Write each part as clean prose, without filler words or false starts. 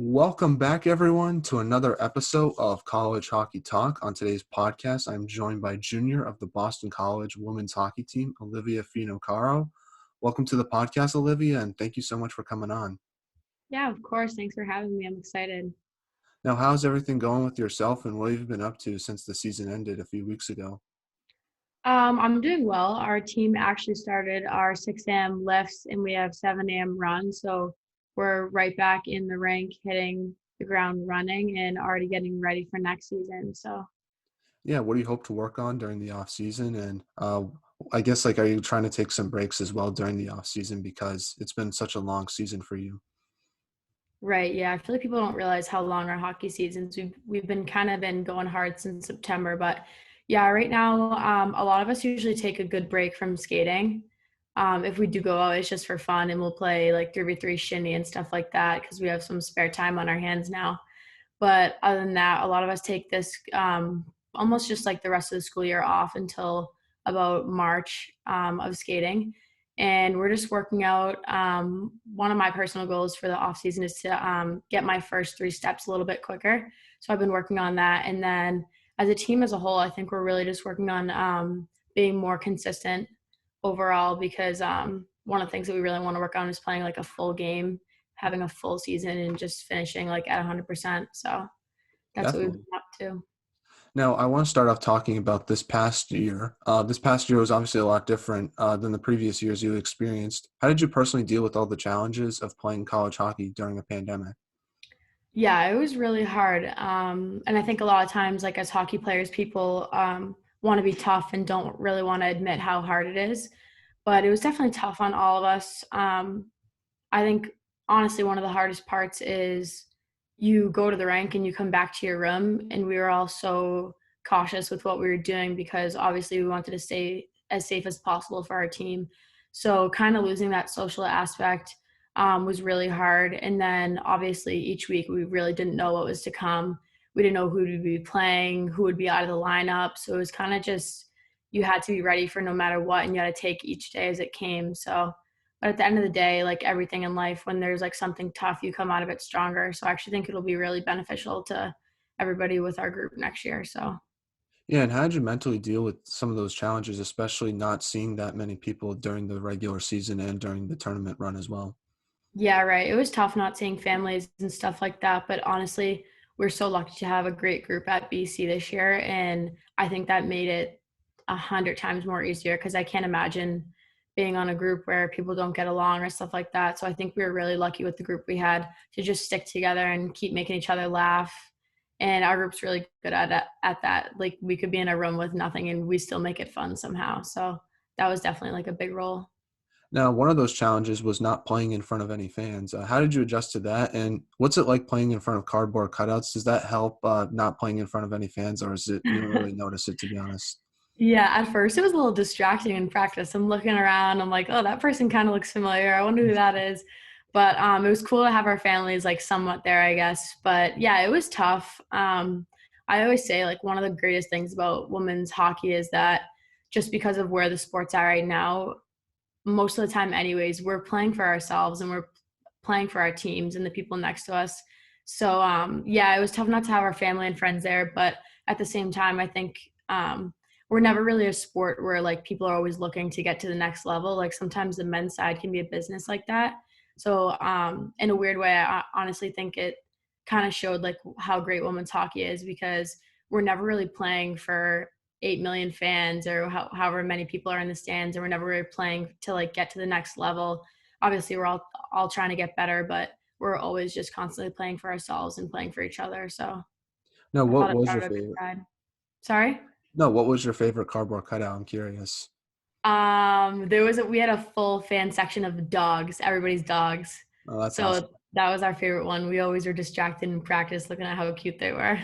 Welcome back, everyone, to another episode of College Hockey Talk. On today's podcast, I'm joined by junior of the Boston College women's hockey team, Olivia Finocchiaro. Welcome to the podcast, Olivia, and thank you so much for coming on. Yeah, of course. Thanks for having me. I'm excited. Now, how's everything going with yourself, and what have you been up to since the season ended a few weeks ago? I'm doing well. Our team actually started our 6 a.m. lifts and we have 7 a.m. runs. So we're right back in the rink, hitting the ground running and already getting ready for next season. So Yeah, what do you hope to work on during the off season? And I guess, are you trying to take some breaks as well during the off season because it's been such a long season for you? right, yeah. I feel like people don't realize how long our hockey seasons. We've been kind of been going hard since September, but yeah, right now, a lot of us usually take a good break from skating. If we do go out, it's just for fun, and we'll play like 3v3 shinny and stuff like that because we have some spare time on our hands now. But other than that, a lot of us take this almost just like the rest of the school year off until about March of skating. And we're just working out. One of my personal goals for the off season is to get my first 3 steps a little bit quicker. So I've been working on that. And then as a team as a whole, I think we're really just working on being more consistent overall because one of the things that we really want to work on is playing like a full game, having a full season and just finishing like at 100%. So that's what we've been Definitely. up to. Now, I want to start off talking about this past year. This past year was obviously a lot different than the previous years you experienced. How did you personally deal with all the challenges of playing college hockey during a pandemic? Yeah, it was really hard. And I think a lot of times, like as hockey players, people want to be tough and don't really want to admit how hard it is. But it was definitely tough on all of us. I think honestly, one of the hardest parts is you go to the rink and you come back to your room, and we were all so cautious with what we were doing because obviously we wanted to stay as safe as possible for our team. So kind of losing that social aspect was really hard. And then obviously each week we really didn't know what was to come. We didn't know who would be playing, who would be out of the lineup. So it was kind of just you had to be ready for no matter what, and you had to take each day as it came. So but at the end of the day, like everything in life, when there's like something tough, you come out of it stronger. So I actually think it'll be really beneficial to everybody with our group next year. So Yeah, and how did you mentally deal with some of those challenges, especially not seeing that many people during the regular season and during the tournament run as well? yeah, right. It was tough not seeing families and stuff like that. But honestly, we're so lucky to have a great group at BC this year. And I think that made it 100 times more easier because I can't imagine being on a group where people don't get along or stuff like that. So I think we were really lucky with the group we had to just stick together and keep making each other laugh. And our group's really good at that. Like we could be in a room with nothing and we still make it fun somehow. So that was definitely like a big role. Now, one of those challenges was not playing in front of any fans. How did you adjust to that? And what's it like playing in front of cardboard cutouts? Does that help not playing in front of any fans, or is it you don't really notice it, to be honest? Yeah, at first it was a little distracting in practice. I'm looking around, I'm like, oh, that person kind of looks familiar. I wonder who that is. But it was cool to have our families like somewhat there, I guess. But yeah, it was tough. I always say like one of the greatest things about women's hockey is that just because of where the sports are right now, most of the time anyways, we're playing for ourselves and we're playing for our teams and the people next to us. So yeah, it was tough not to have our family and friends there, but at the same time, I think we're never really a sport where like people are always looking to get to the next level. Like sometimes the men's side can be a business like that. So in a weird way, I honestly think it kind of showed like how great women's hockey is because we're never really playing for 8 million fans or however many people are in the stands, and we're never really playing to like get to the next level. Obviously we're all trying to get better, but we're always just constantly playing for ourselves and playing for each other. So No, I what thought it was your brought a good favorite? side. Sorry. No, what was your favorite cardboard cutout? I'm curious. We had a full fan section of dogs, everybody's dogs. Oh, that's awesome. So that was our favorite one. We always were distracted in practice looking at how cute they were.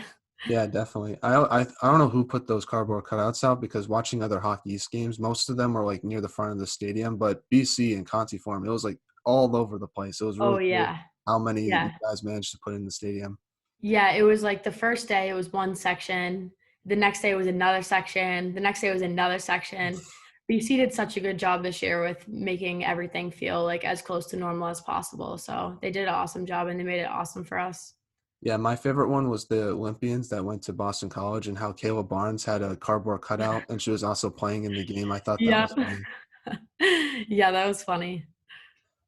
Yeah, definitely. I don't know who put those cardboard cutouts out because watching other Hockey East games, most of them were like near the front of the stadium, but BC and Conti Forum, it was like all over the place. It was Oh really cool yeah. how many you Yeah. guys managed to put in the stadium. Yeah, it was like the first day it was one section, the next day was another section, the next day was another section. BC did such a good job this year with making everything feel like as close to normal as possible. So they did an awesome job and they made it awesome for us. Yeah, my favorite one was the Olympians that went to Boston College and how Kayla Barnes had a cardboard cutout and she was also playing in the game. I thought that Yep. was funny. Yeah, that was funny.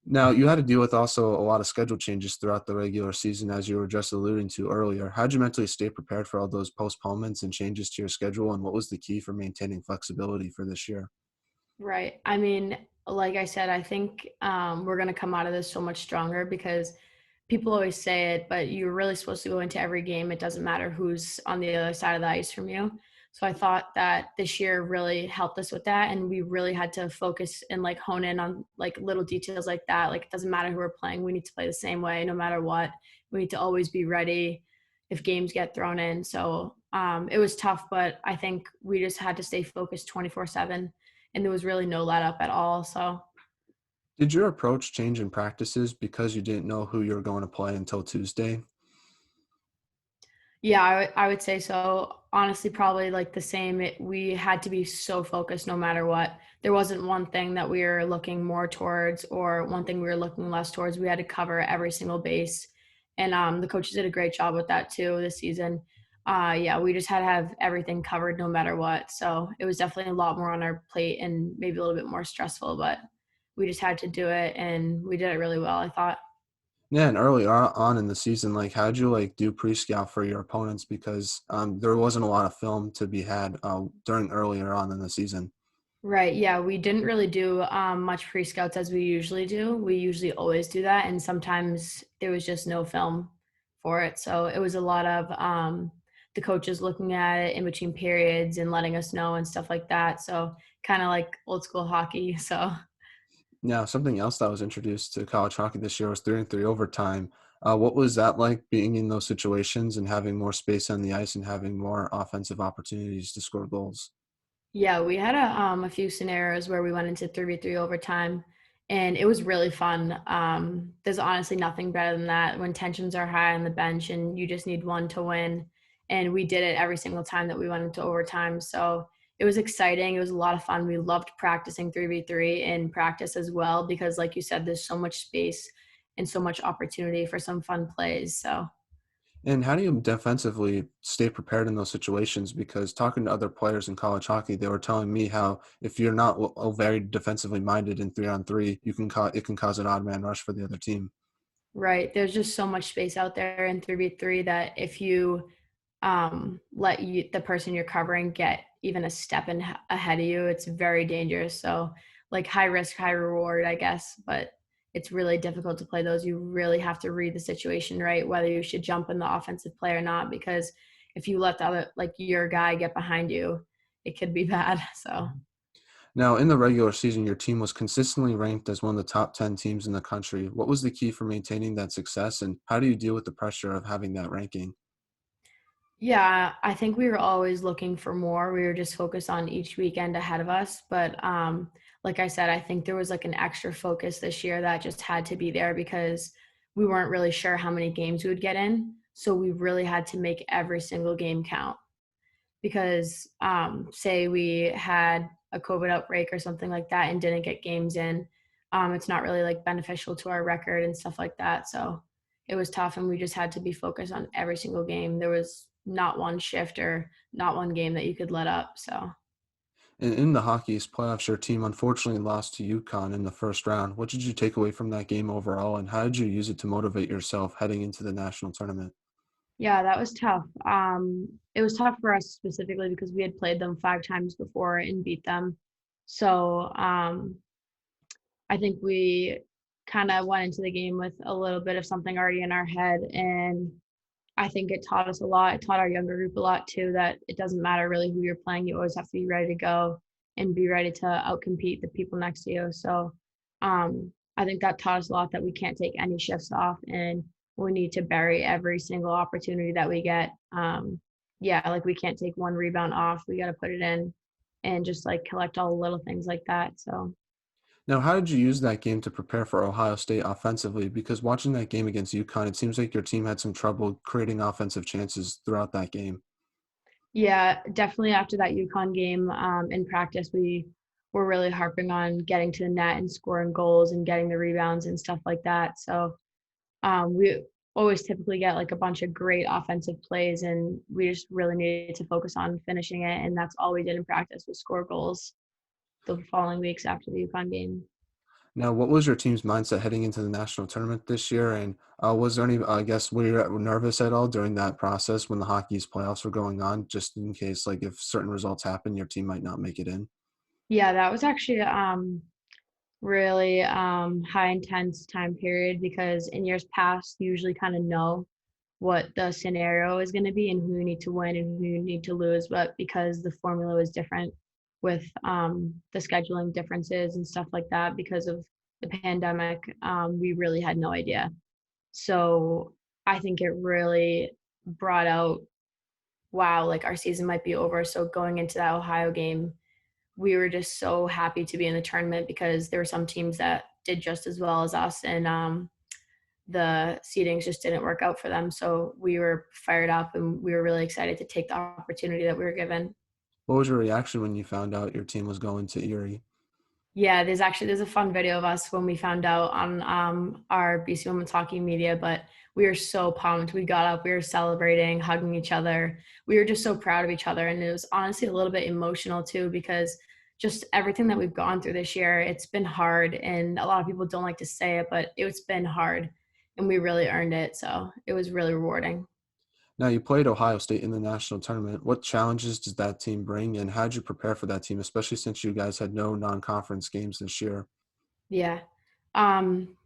Now, you had to deal with also a lot of schedule changes throughout the regular season, as you were just alluding to earlier. How'd you mentally stay prepared for all those postponements and changes to your schedule, and what was the key for maintaining flexibility for this year? Right. I mean, like I said, I think we're going to come out of this so much stronger because people always say it, but you're really supposed to go into every game. It doesn't matter who's on the other side of the ice from you. So I thought that this year really helped us with that. And we really had to focus and like hone in on like little details like that. Like it doesn't matter who we're playing. We need to play the same way no matter what. We need to always be ready if games get thrown in. So it was tough, but I think we just had to stay focused 24/7 and there was really no let up at all. So Did your approach change in practices because you didn't know who you were going to play until Tuesday? yeah, I would say so. Honestly, probably like the same. We had to be so focused no matter what. There wasn't one thing that we were looking more towards or one thing we were looking less towards. We had to cover every single base. And the coaches did a great job with that too this season. Yeah, we just had to have everything covered no matter what. So it was definitely a lot more on our plate and maybe a little bit more stressful, but we just had to do it and we did it really well, I thought. Yeah, and early on in the season, like how'd you like do pre-scout for your opponents because there wasn't a lot of film to be had during earlier on in the season. Right. Yeah. We didn't really do much pre scouts as we usually do. We usually always do that. And sometimes there was just no film for it. So it was a lot of the coaches looking at it in between periods and letting us know and stuff like that. So kind of like old school hockey. So Now, something else that was introduced to college hockey this year was 3-on-3 overtime. What was that like being in those situations and having more space on the ice and having more offensive opportunities to score goals? yeah, we had a few scenarios where we went into 3v3 overtime and it was really fun. There's honestly nothing better than that when tensions are high on the bench and you just need one to win. And we did it every single time that we went into overtime. So it was exciting. It was a lot of fun. We loved practicing 3v3 in practice as well because like you said, there's so much space and so much opportunity for some fun plays. So And how do you defensively stay prepared in those situations? Because talking to other players in college hockey, they were telling me how if you're not very defensively minded in 3-on-3, it can cause an odd man rush for the other team. right. There's just so much space out there in 3v3 that if you let the person you're covering get even a step ahead of you, it's very dangerous. So like high risk, high reward, I guess, but it's really difficult to play those. You really have to read the situation right, whether you should jump in the offensive play or not, because if you let the other, like your guy get behind you, it could be bad. So Now, in the regular season, your team was consistently ranked as one of the top 10 teams in the country. What was the key for maintaining that success, and how do you deal with the pressure of having that ranking? yeah, I think we were always looking for more. We were just focused on each weekend ahead of us. But like I said, I think there was like an extra focus this year that just had to be there because we weren't really sure how many games we would get in. So we really had to make every single game count because say we had a COVID outbreak or something like that and didn't get games in, it's not really like beneficial to our record and stuff like that. So it was tough and we just had to be focused on every single game. There was not one shift or not one game that you could let up. So And in the Hockey East playoffs, your team unfortunately lost to UConn in the first round. What did you take away from that game overall, and how did you use it to motivate yourself heading into the national tournament? yeah, that was tough. It was tough for us specifically because we had played them 5 times before and beat them. So I think we kind of went into the game with a little bit of something already in our head. And I think it taught us a lot. It taught our younger group a lot too, that it doesn't matter really who you're playing. You always have to be ready to go and be ready to outcompete the people next to you. So I think that taught us a lot that we can't take any shifts off and we need to bury every single opportunity that we get. Yeah, like we can't take one rebound off. We got to put it in and just like collect all the little things like that. So Now, how did you use that game to prepare for Ohio State offensively? Because watching that game against UConn, it seems like your team had some trouble creating offensive chances throughout that game. yeah, definitely after that UConn game in practice, we we're really harping on getting to the net and scoring goals and getting the rebounds and stuff like that. So we always typically get like a bunch of great offensive plays, and we just really needed to focus on finishing it. And that's all we did in practice was score goals the following weeks after the UConn game. Now, what was your team's mindset heading into the national tournament this year? And was there any, I guess, were you nervous at all during that process when the hockey's playoffs were going on, just in case, like, if certain results happen, your team might not make it in? Yeah, that was actually really high intense time period because in years past you usually kind of know what the scenario is going to be and who you need to win and who you need to lose, but because the formula was different with the scheduling differences and stuff like that because of the pandemic, we really had no idea. So I think it really brought out, wow, like our season might be over. So going into that Ohio game, we were just so happy to be in the tournament because there were some teams that did just as well as us, and the seedings just didn't work out for them. So we were fired up and we were really excited to take the opportunity that we were given. What was your reaction when you found out your team was going to Erie? Yeah, there's a fun video of us when we found out on our BC Women's Hockey media, but we were so pumped. We got up, we were celebrating, hugging each other. We were just so proud of each other. And it was honestly a little bit emotional too, because just everything that we've gone through this year, it's been hard. And a lot of people don't like to say it, but it's been hard and we really earned it. So it was really rewarding. Now, you played Ohio State in the national tournament. What challenges does that team bring, and how did you prepare for that team, especially since you guys had no non-conference games this year? Yeah. Um,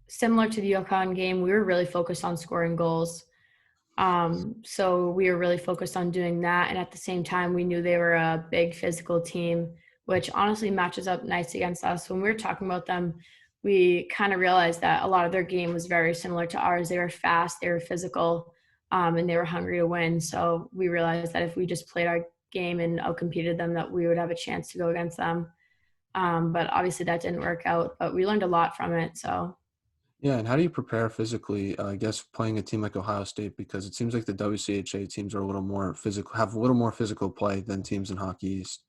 Similar to the UConn game, we were really focused on scoring goals. So we were really focused on doing that. And at the same time, we knew they were a big physical team, which honestly matches up nice against us. When we were talking about them, we kind of realized that a lot of their game was very similar to ours. They were fast, they were physical, and they were hungry to win. So we realized that if we just played our game and outcompeted them, that we would have a chance to go against them. But obviously that didn't work out, but we learned a lot from it. So Yeah, and how do you prepare physically, I guess, playing a team like Ohio State? Because it seems like the WCHA teams are a little more physical, have a little more physical play than teams in Hockey East.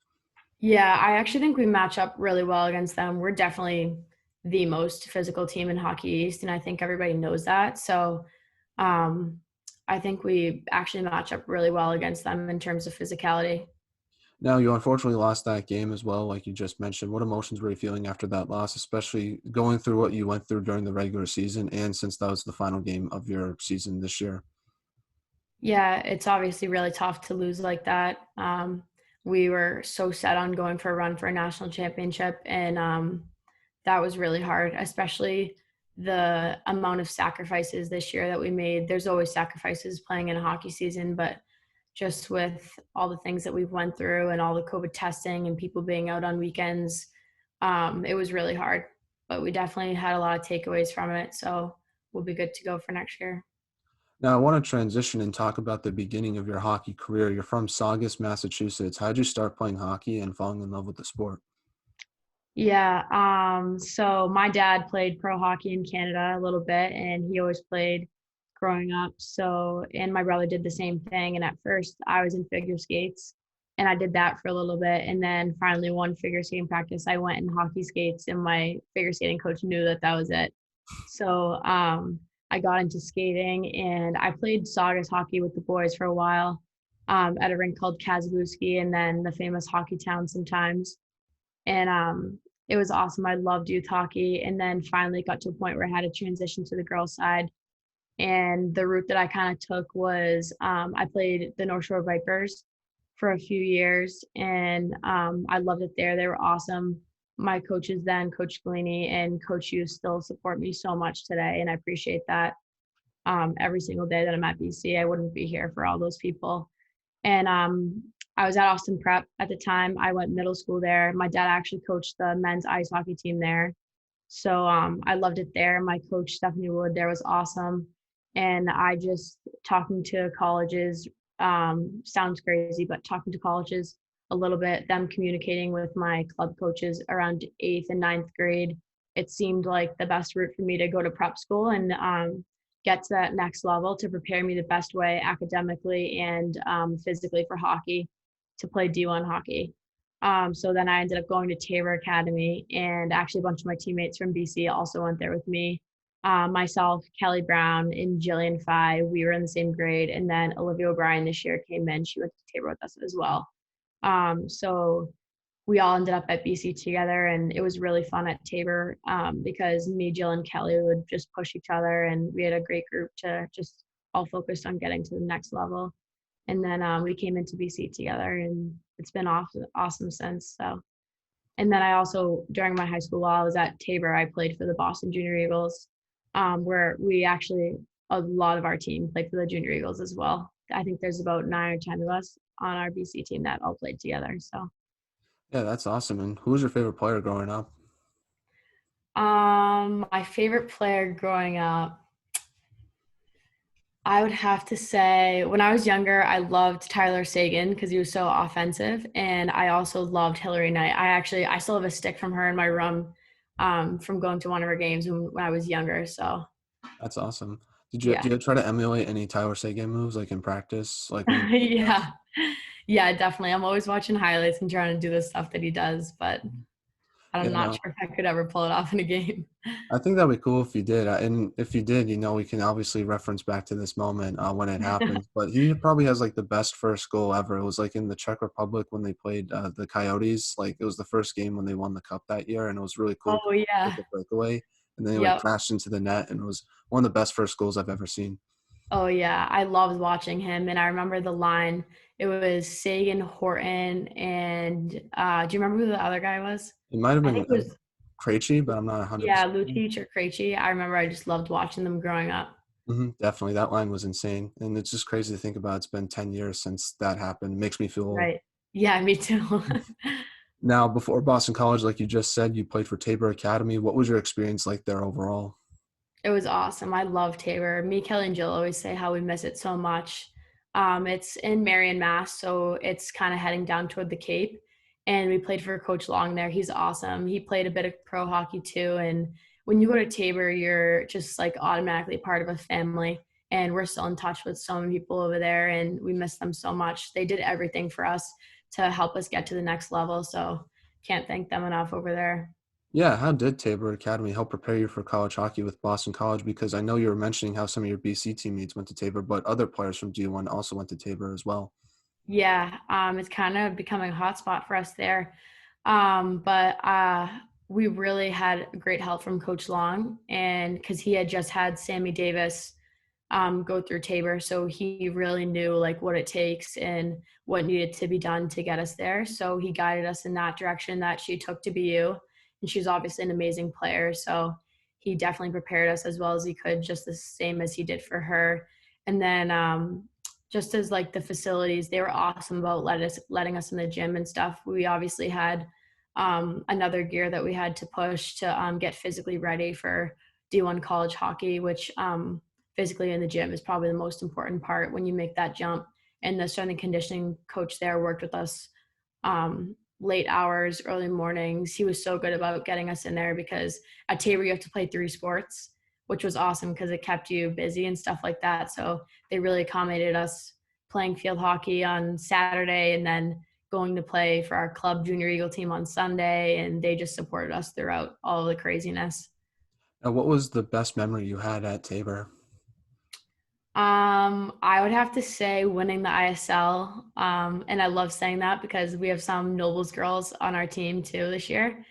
yeah, I actually think we match up really well against them. We're definitely the most physical team in Hockey East, and I think everybody knows that. So um, I think we actually match up really well against them in terms of physicality. Now, you unfortunately lost that game as well, like you just mentioned. What emotions were you feeling after that loss, especially going through what you went through during the regular season and since that was the final game of your season this year? Yeah, it's obviously really tough to lose like that. We were so set on going for a run for a national championship, and that was really hard, especially the amount of sacrifices this year that we made. There's always sacrifices playing in a hockey season, but just with all the things that we've went through and all the COVID testing and people being out on weekends, it was really hard. But we definitely had a lot of takeaways from it, so we'll be good to go for next year. Now, I want to transition and talk about the beginning of your hockey career. You're from Saugus, Massachusetts. How did you start playing hockey and falling in love with the sport? Yeah. So my dad played pro hockey in Canada a little bit, and he always played growing up. So, and my brother did the same thing. And at first, I was in figure skates, and I did that for a little bit. And then finally, one figure skating practice, I went in hockey skates, and my figure skating coach knew that that was it. So, I got into skating, and I played Saugus hockey with the boys for a while, at a rink called Kazabuski, and then the famous Hockey Town sometimes. And it was awesome. I loved youth hockey, and then finally got to a point where I had to transition to the girls' side. And the route that I kind of took was I played the North Shore Vipers for a few years, and I loved it there. They were awesome. My coaches then, Coach Galini and Coach Hughes, still support me so much today, and I appreciate that. Every single day that I'm at BC, I wouldn't be here for all those people. And I was at Austin Prep at the time. I went middle school there. My dad actually coached the men's ice hockey team there. So I loved it there. My coach, Stephanie Wood, there was awesome. And I just talking to colleges, sounds crazy, but talking to colleges a little bit, them communicating with my club coaches around 8th and 9th grade, it seemed like the best route for me to go to prep school and get to that next level to prepare me the best way academically and physically for hockey, to play D1 hockey. So then I ended up going to Tabor Academy, and actually a bunch of my teammates from BC also went there with me. Myself, Kelly Brown, and Jillian Phi, we were in the same grade, and then Olivia O'Brien this year came in. She went to Tabor with us as well. So we all ended up at BC together, and it was really fun at Tabor because me, Jill, and Kelly would just push each other, and we had a great group to just all focused on getting to the next level. And then we came into BC together, and it's been awesome since. So, and then I also during my high school while I was at Tabor, I played for the Boston Junior Eagles, where we actually a lot of our team played for the Junior Eagles as well. I think there's about 9 or 10 of us on our BC team that all played together. So, Yeah, that's awesome. And who was your favorite player growing up? my favorite player growing up, I would have to say when I was younger, I loved Tyler Sagan because he was so offensive, and I also loved Hillary Knight. I still have a stick from her in my room, from going to one of her games when I was younger. So That's awesome. yeah, Did you try to emulate any Tyler Sagan moves like in practice, like when you played yeah, basketball? yeah, definitely. I'm always watching highlights and trying to do the stuff that he does, but I'm Yeah, not no, sure if I could ever pull it off in a game. I think that'd be cool if you did. And if you did, we can obviously reference back to this moment when it happens. But he probably has like the best first goal ever. It was like in the Czech Republic when they played the Coyotes. Like it was the first game when they won the cup that year, and it was really cool Oh because he took yeah, a breakaway and then he like yep. crashed into the net, and it was one of the best first goals I've ever seen. Oh yeah, I loved watching him, and I remember the line. It was Sagan, Horton, and do you remember who the other guy was? It might have I been think it was Krejci, but I'm not yeah, 100%. Lucic or Krejci. I remember I just loved watching them growing up. Definitely, that line was insane, and it's just crazy to think about. It's been 10 years since that happened. It makes me feel old. Right. Yeah, me too. Now, before Boston College, like you just said, you played for Tabor Academy. What was your experience like there overall? It was awesome. I love Tabor. Me, Kelly, and Jill always say how we miss it so much. It's in Marion, Mass, so it's kind of heading down toward the Cape. And we played for Coach Long there. He's awesome. He played a bit of pro hockey too. And when you go to Tabor, you're just like automatically part of a family. And we're still in touch with so many people over there, and we miss them so much. They did everything for us to help us get to the next level. So can't thank them enough over there. Yeah, how did Tabor Academy help prepare you for college hockey with Boston College? Because I know you were mentioning how some of your BC teammates went to Tabor, but other players from D1 also went to Tabor as well. Yeah, it's kind of becoming a hotspot for us there. But we really had great help from Coach Long, and because he had just had Sammy Davis go through Tabor, so he really knew like what it takes and what needed to be done to get us there. So he guided us in that direction that she took to BU, and she's obviously an amazing player. So he definitely prepared us as well as he could, just the same as he did for her. And then just as like the facilities, they were awesome about letting us in the gym and stuff. We obviously had another gear that we had to push to get physically ready for D1 college hockey, which physically in the gym is probably the most important part when you make that jump. And the strength and conditioning coach there worked with us late hours, early mornings. He was so good about getting us in there because at Tabor you have to play 3 sports, which was awesome because it kept you busy and stuff like that. So they really accommodated us playing field hockey on Saturday and then going to play for our club junior eagle team on Sunday. And they just supported us throughout all of the craziness. Now, what was the best memory you had at Tabor? I would have to say winning the ISL. And I love saying that because we have some Nobles girls on our team too this year.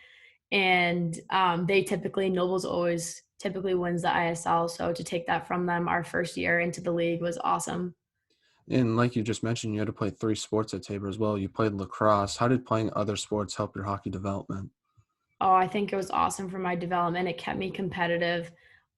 And Nobles always typically wins the ISL. So to take that from them our first year into the league was awesome. And like you just mentioned, you had to play 3 sports at Tabor as well. You played lacrosse. How did playing other sports help your hockey development? Oh, I think it was awesome for my development. It kept me competitive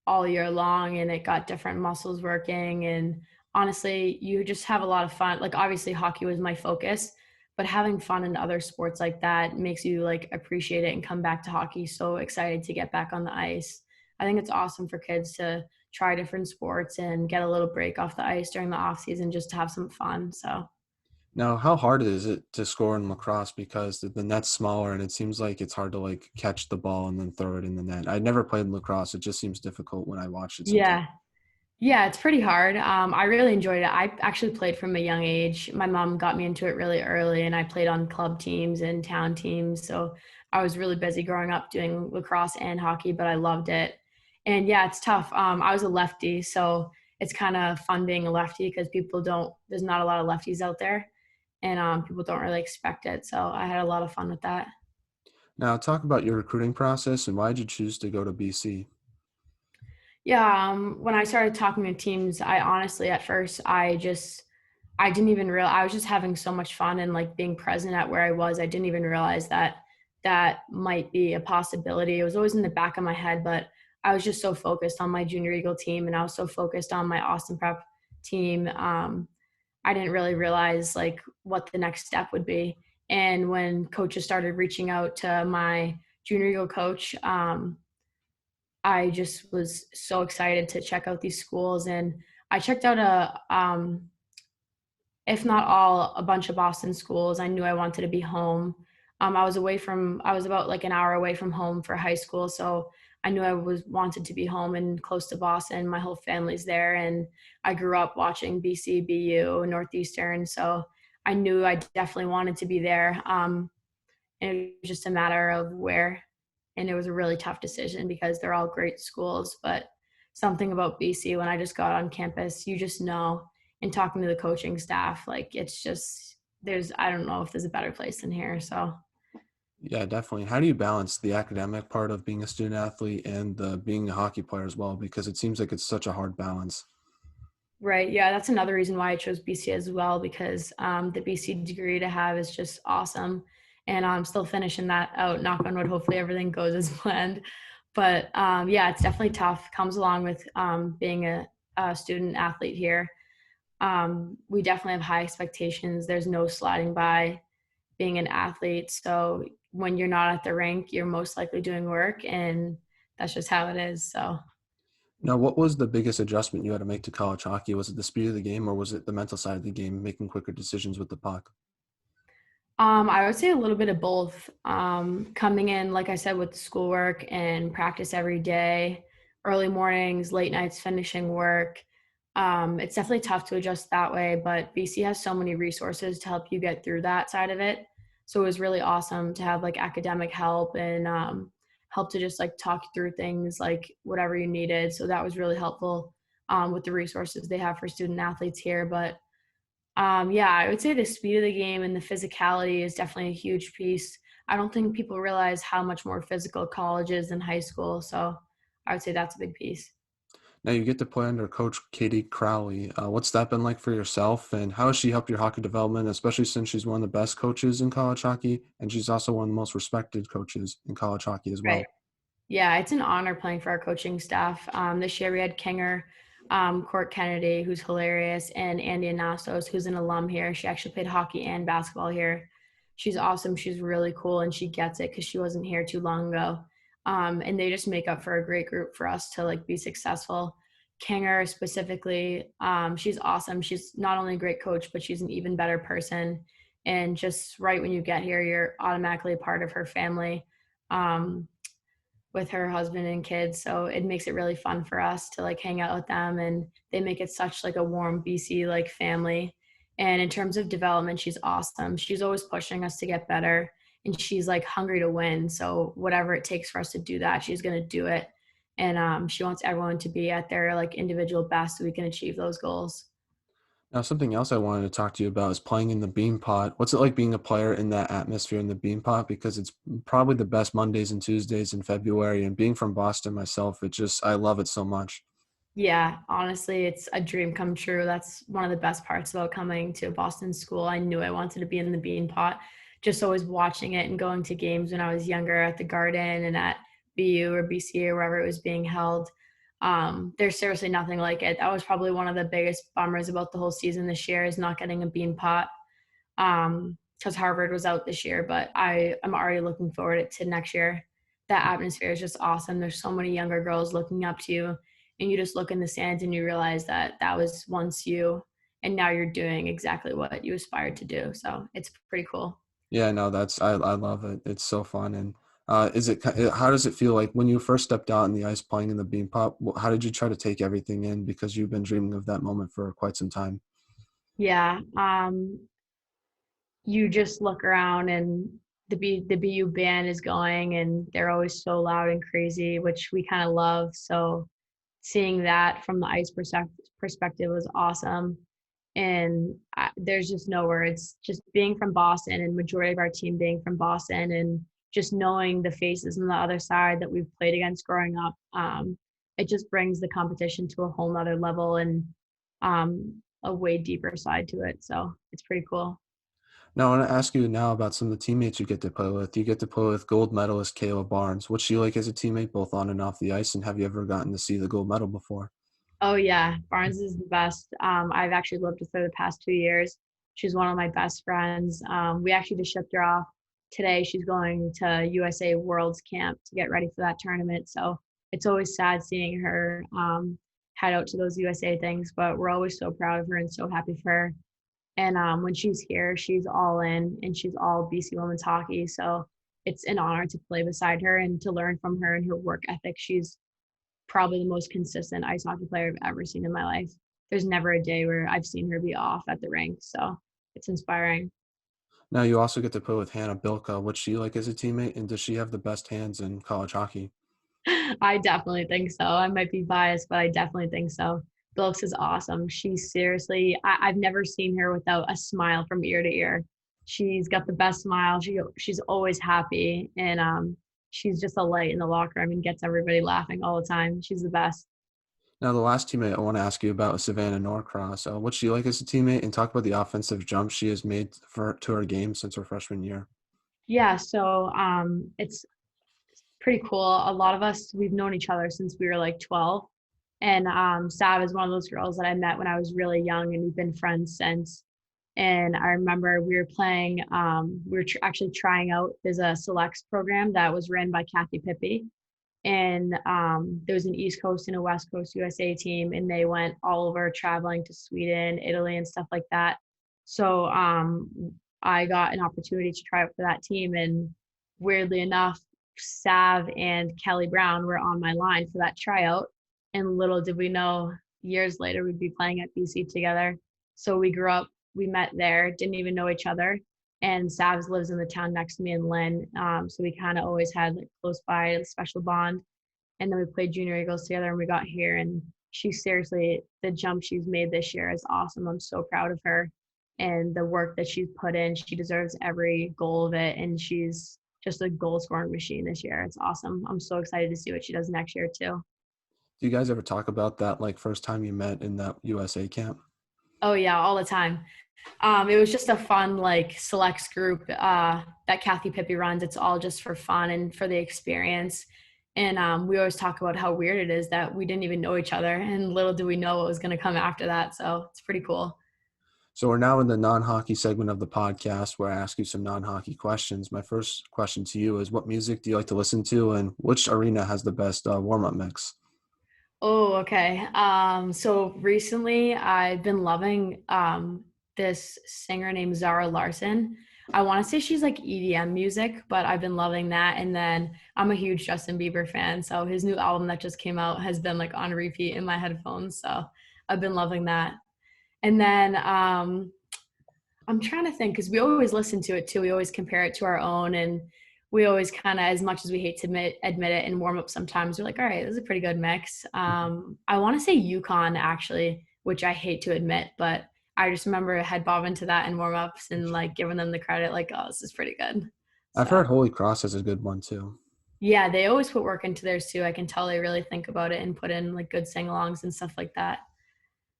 all year long and it got different muscles working. And honestly, you just have a lot of fun. Like, obviously, hockey was my focus, but having fun in other sports like that makes you like appreciate it and come back to hockey so excited to get back on the ice. I think it's awesome for kids to try different sports and get a little break off the ice during the off season just to have some fun. So, Now, how hard is it to score in lacrosse because the net's smaller and it seems like it's hard to like catch the ball and then throw it in the net? I never played lacrosse. It just seems difficult when I watch it sometimes. yeah. Yeah, it's pretty hard. I really enjoyed it. I actually played from a young age. My mom got me into it really early, and I played on club teams and town teams. So I was really busy growing up doing lacrosse and hockey, but I loved it. And yeah, it's tough. I was a lefty, so it's kind of fun being a lefty because there's not a lot of lefties out there, and people don't really expect it. So I had a lot of fun with that. Now, talk about your recruiting process and why did you choose to go to BC? Yeah, when I started talking to teams, I honestly at first I didn't even realize I was just having so much fun and like being present at where I was. I didn't even realize that that might be a possibility. It was always in the back of my head, but I was just so focused on my junior Eagle team and I was so focused on my Austin Prep team. I didn't really realize like what the next step would be. And when coaches started reaching out to my junior Eagle coach, I just was so excited to check out these schools and I checked out if not all, a bunch of Boston schools. I knew I wanted to be home. I was about like an hour away from home for high school. So I knew I was wanted to be home and close to Boston. My whole family's there. And I grew up watching BC, BU, Northeastern. So I knew I definitely wanted to be there. And it was just a matter of where. And it was a really tough decision because they're all great schools. But something about BC, when I just got on campus, you just know, and talking to the coaching staff, like it's just, I don't know if there's a better place than here. So, Yeah, definitely. How do you balance the academic part of being a student athlete and the being a hockey player as well? Because it seems like it's such a hard balance. right. Yeah. That's another reason why I chose BC as well, because the BC degree to have is just awesome. And I'm still finishing that out, knock on wood. Hopefully everything goes as planned. But yeah, it's definitely tough. Comes along with being a student athlete here. We definitely have high expectations. There's no sliding by being an athlete. So when you're not at the rink, you're most likely doing work, and that's just how it is. So Now, what was the biggest adjustment you had to make to college hockey? Was it the speed of the game or was it the mental side of the game, making quicker decisions with the puck? I would say a little bit of both. Coming in, like I said, with schoolwork and practice every day, early mornings, late nights, finishing work. It's definitely tough to adjust that way, but BC has so many resources to help you get through that side of it. So it was really awesome to have like academic help and help to just like talk you through things like whatever you needed. So that was really helpful with the resources they have for student athletes here. But yeah, I would say the speed of the game and the physicality is definitely a huge piece. I don't think people realize how much more physical college is than high school. So I would say that's a big piece. Now, you get to play under Coach Katie Crowley. What's that been like for yourself and how has she helped your hockey development, especially since she's one of the best coaches in college hockey and she's also one of the most respected coaches in college hockey as Right. well? Yeah, it's an honor playing for our coaching staff. This year we had Kinger, Court Kennedy, who's hilarious, and Andy Anastos, who's an alum here. She actually played hockey and basketball here. She's awesome. She's really cool, and she gets it because she wasn't here too long ago. And they just make up for a great group for us to like be successful. Kinger specifically, she's awesome. She's not only a great coach, but she's an even better person. And just right when you get here, you're automatically a part of her family. Um, with her husband and kids. So it makes it really fun for us to like hang out with them, and they make it such like a warm BC like family. And in terms of development, she's awesome. She's always pushing us to get better, and she's like hungry to win. So whatever it takes for us to do that, she's going to do it. And she wants everyone to be at their like individual best so we can achieve those goals. Now, something else I wanted to talk to you about is playing in the Beanpot. What's it like being a player in that atmosphere in the Beanpot? Because it's probably the best Mondays and Tuesdays in February. And being from Boston myself, I love it so much. Yeah, honestly, it's a dream come true. That's one of the best parts about coming to a Boston school. I knew I wanted to be in the Beanpot. Just always watching it and going to games when I was younger at the Garden and at BU or BC or wherever it was being held. There's seriously nothing like it. That was probably one of the biggest bummers about the whole season this year is not getting a Beanpot because Harvard was out this year, but I'm already looking forward to next year. That atmosphere is just awesome. There's so many younger girls looking up to you, and you just look in the stands and you realize that that was once you, and now you're doing exactly what you aspired to do. So it's pretty cool. Yeah, no, I love it. It's so fun. And How does it feel like when you first stepped out on the ice playing in the Beanpot? How did you try to take everything in because you've been dreaming of that moment for quite some time? Yeah. You just look around and the BU band is going and they're always so loud and crazy, which we kind of love. So seeing that from the ice perspective was awesome. And there's just no words. Just being from Boston and majority of our team being from Boston and just knowing the faces on the other side that we've played against growing up, it just brings the competition to a whole nother level and a way deeper side to it. So it's pretty cool. Now, I want to ask you now about some of the teammates you get to play with. You get to play with gold medalist Kayla Barnes. What's she like as a teammate, both on and off the ice? And have you ever gotten to see the gold medal before? Oh yeah, Barnes is the best. I've actually lived with her the past 2 years. She's one of my best friends. We actually just shipped her off today. She's going to USA Worlds Camp to get ready for that tournament. So it's always sad seeing her head out to those USA things, but we're always so proud of her and so happy for her. And when she's here, she's all in and she's all BC women's hockey. So it's an honor to play beside her and to learn from her and her work ethic. She's probably the most consistent ice hockey player I've ever seen in my life. There's never a day where I've seen her be off at the rink. So it's inspiring. Now, you also get to play with Hannah Bilka. What's she like as a teammate? And does she have the best hands in college hockey? I definitely think so. I might be biased, but I definitely think so. Bilks is awesome. She's seriously, I've never seen her without a smile from ear to ear. She's got the best smile. She's always happy, and she's just a light in the locker room and gets everybody laughing all the time. She's the best. Now, the last teammate I want to ask you about is Savannah Norcross. What's she like as a teammate? And talk about the offensive jump she has made to her game since her freshman year. Yeah, so it's pretty cool. A lot of us, we've known each other since we were like 12. And Sav is one of those girls that I met when I was really young, and we've been friends since. And I remember we were playing, we were actually trying out. There's a selects program that was ran by Kathy Pippi. And there was an East Coast and a West Coast USA team, and they went all over traveling to Sweden, Italy, and stuff like that. So I got an opportunity to try out for that team. And weirdly enough, Sav and Kelly Brown were on my line for that tryout. And little did we know, years later, we'd be playing at BC together. So we grew up, we met there, didn't even know each other. And Savs lives in the town next to me in Lynn. So we kind of always had like close by a special bond. And then we played Junior Eagles together and we got here. And she seriously, the jump she's made this year is awesome. I'm so proud of her and the work that she's put in. She deserves every goal of it. And she's just a goal scoring machine this year. It's awesome. I'm so excited to see what she does next year too. Do you guys ever talk about that, like, first time you met in that USA camp? Oh yeah, all the time. It was just a fun like selects group that Kathy Pippi runs. It's all just for fun and for the experience. And we always talk about how weird it is that we didn't even know each other, and little do we know what was going to come after that. So it's pretty cool. So we're now in the non-hockey segment of the podcast where I ask you some non-hockey questions. My first question to you is, what music do you like to listen to, and which arena has the best warm-up mix? Oh, okay. So recently I've been loving this singer named Zara Larson. I want to say she's like EDM music, but I've been loving that. And then I'm a huge Justin Bieber fan, so his new album that just came out has been like on repeat in my headphones. So I've been loving that. And then I'm trying to think because we always listen to it too. We always compare it to our own, and we always kind of, as much as we hate to admit it in warm up, sometimes we're like, all right, this is a pretty good mix. I want to say Yukon actually, which I hate to admit, but I just remember head bobbing to that in warm ups and like giving them the credit, like, oh, this is pretty good. I've So heard Holy Cross is a good one too. yeah, they always put work into theirs too. I can tell they really think about it and put in like good sing-alongs and stuff like that.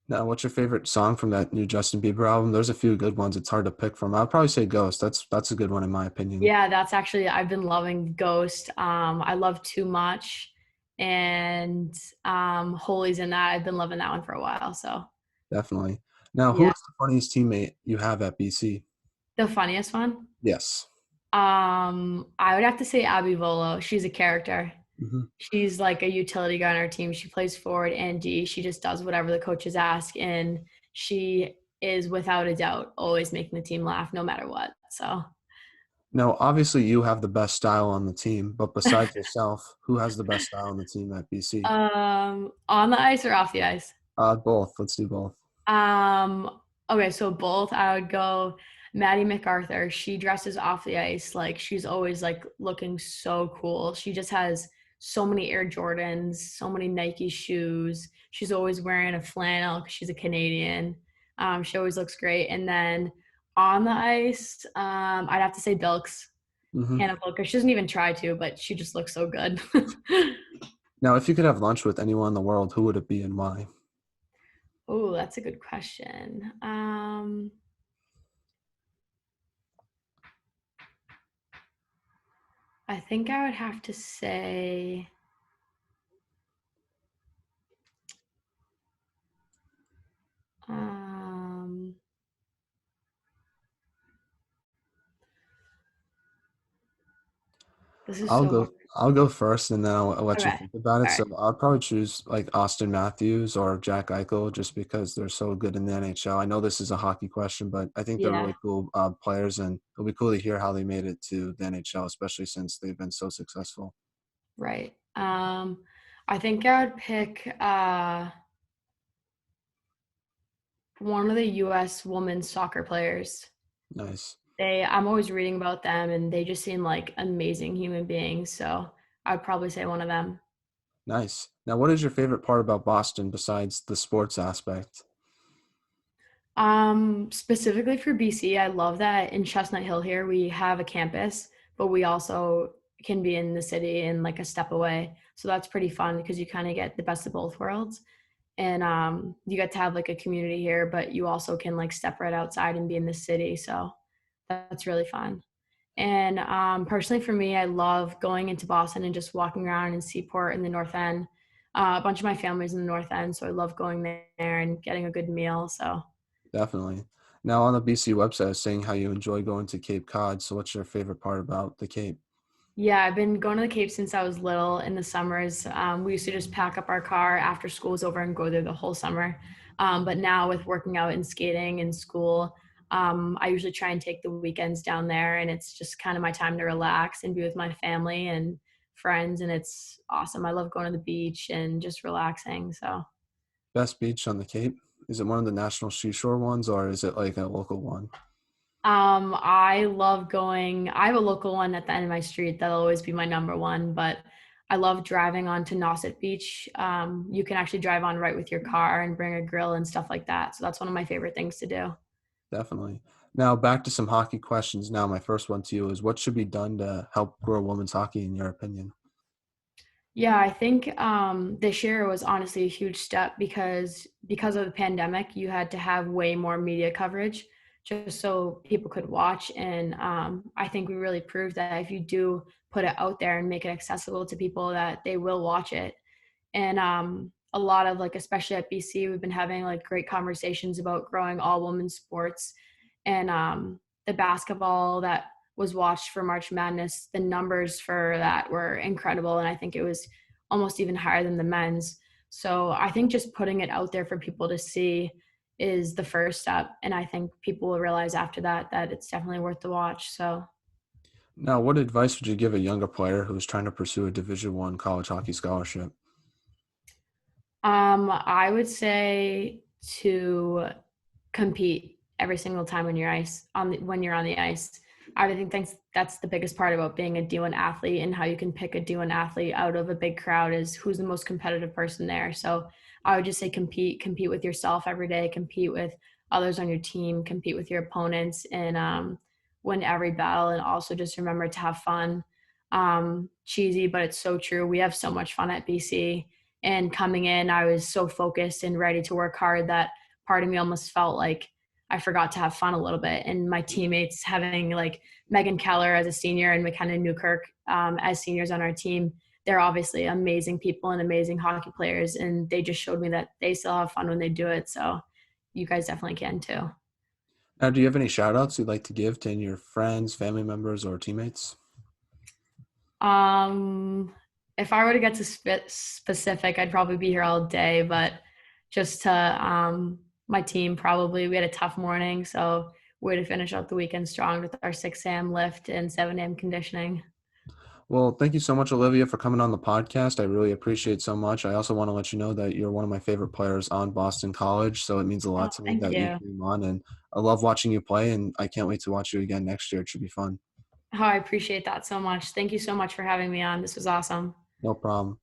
Now, what's your favorite song from that new Justin Bieber album? There's a few good ones. It's hard to pick from. I'd probably say Ghost. That's a good one in my opinion. Yeah, that's actually, I've been loving Ghost. I love Too Much, and Holy's in that. I've been loving that one for a while. So Definitely. Now, who yeah, is the funniest teammate you have at BC? the funniest one. Yes. I would have to say Abby Volo. She's a character. Hmm. She's like a utility guy on our team. She plays forward and D. She just does whatever the coaches ask, and she is without a doubt always making the team laugh no matter what. So Now, obviously, you have the best style on the team, but besides yourself, who has the best style on the team at BC? On the ice or off the ice? Both. Let's do both. Okay, so both. I would go Maddie MacArthur. She dresses off the ice like she's always like looking so cool. She just has so many Air Jordans, so many Nike shoes. She's always wearing a flannel because she's a Canadian. She always looks great. And then on the ice, I'd have to say Bilks, Hmm. Hannah Bilks. She doesn't even try to, but she just looks so good. Now, if you could have lunch with anyone in the world, who would it be and why? Oh, that's a good question. I think I would have to say, um, this is I'll so hard. go. I'll go first, and then I'll let you Okay. think about it. All So right. I'd probably choose like Austin Matthews or Jack Eichel, just because they're so good in the NHL. I know this is a hockey question, but I think they're Yeah, really cool players, and it'll be cool to hear how they made it to the NHL, especially since they've been so successful. right. I think I would pick one of the US women's soccer players. Nice, I'm always reading about them and they just seem like amazing human beings. So I'd probably say one of them. nice. Now, what is your favorite part about Boston besides the sports aspect? Specifically for BC, I love that in Chestnut Hill here we have a campus, but we also can be in the city and like a step away. So that's pretty fun because you kind of get the best of both worlds. And you get to have like a community here, but you also can like step right outside and be in the city. So that's really fun. And personally, for me, I love going into Boston and just walking around in Seaport in the North End. A bunch of my family's in the North End, so I love going there and getting a good meal. So Definitely. Now, on the BC website, it's saying how you enjoy going to Cape Cod. So, what's your favorite part about the Cape? yeah, I've been going to the Cape since I was little in the summers. We used to just pack up our car after school was over and go there the whole summer. But now with working out and skating in school, I usually try and take the weekends down there, and it's just kind of my time to relax and be with my family and friends. And it's awesome. I love going to the beach and just relaxing. So Best beach on the Cape? Is it one of the national seashore ones or is it like a local one? I love going. I have a local one at the end of my street that'll always be my number one, but I love driving onto Nauset Beach. You can actually drive on right with your car and bring a grill and stuff like that. So that's one of my favorite things to do. Definitely. Now, back to some hockey questions. Now, my first one to you is what should be done to help grow women's hockey, in your opinion? Yeah, I think this year was honestly a huge step because of the pandemic, you had to have way more media coverage just so people could watch. And I think we really proved that if you do put it out there and make it accessible to people, that they will watch it. And a lot of like, especially at BC, we've been having like great conversations about growing all women's sports. And the basketball that was watched for March Madness, the numbers for that were incredible. And I think it was almost even higher than the men's. So I think just putting it out there for people to see is the first step. And I think people will realize after that that it's definitely worth the watch. So Now, what advice would you give a younger player who's trying to pursue a Division I college hockey scholarship? I would say to compete every single time when you're when you're on the ice. I think that's the biggest part about being a D1 athlete and how you can pick a D1 athlete out of a big crowd is who's the most competitive person there. So I would just say compete with yourself every day, compete with others on your team, compete with your opponents, and win every battle. And also just remember to have fun. Cheesy, but it's so true. We have so much fun at BC. And coming in, I was so focused and ready to work hard that part of me almost felt like I forgot to have fun a little bit. And my teammates having like Megan Keller as a senior and McKenna Newkirk as seniors on our team, they're obviously amazing people and amazing hockey players. And they just showed me that they still have fun when they do it. So you guys definitely can too. Now, do you have any shout outs you'd like to give to any of your friends, family members, or teammates? Um, if I were to get to specific, I'd probably be here all day, but just to my team, probably we had a tough morning. So way to finish out the weekend strong with our 6 a.m. lift and 7 a.m. conditioning. Well, thank you so much, Olivia, for coming on the podcast. I really appreciate so much. I also want to let you know that you're one of my favorite players on Boston College, so it means a Oh, lot to me thank that you you. came on, and I love watching you play, and I can't wait to watch you again next year. It should be fun. Oh, I appreciate that so much. Thank you so much for having me on. This was awesome. No problem.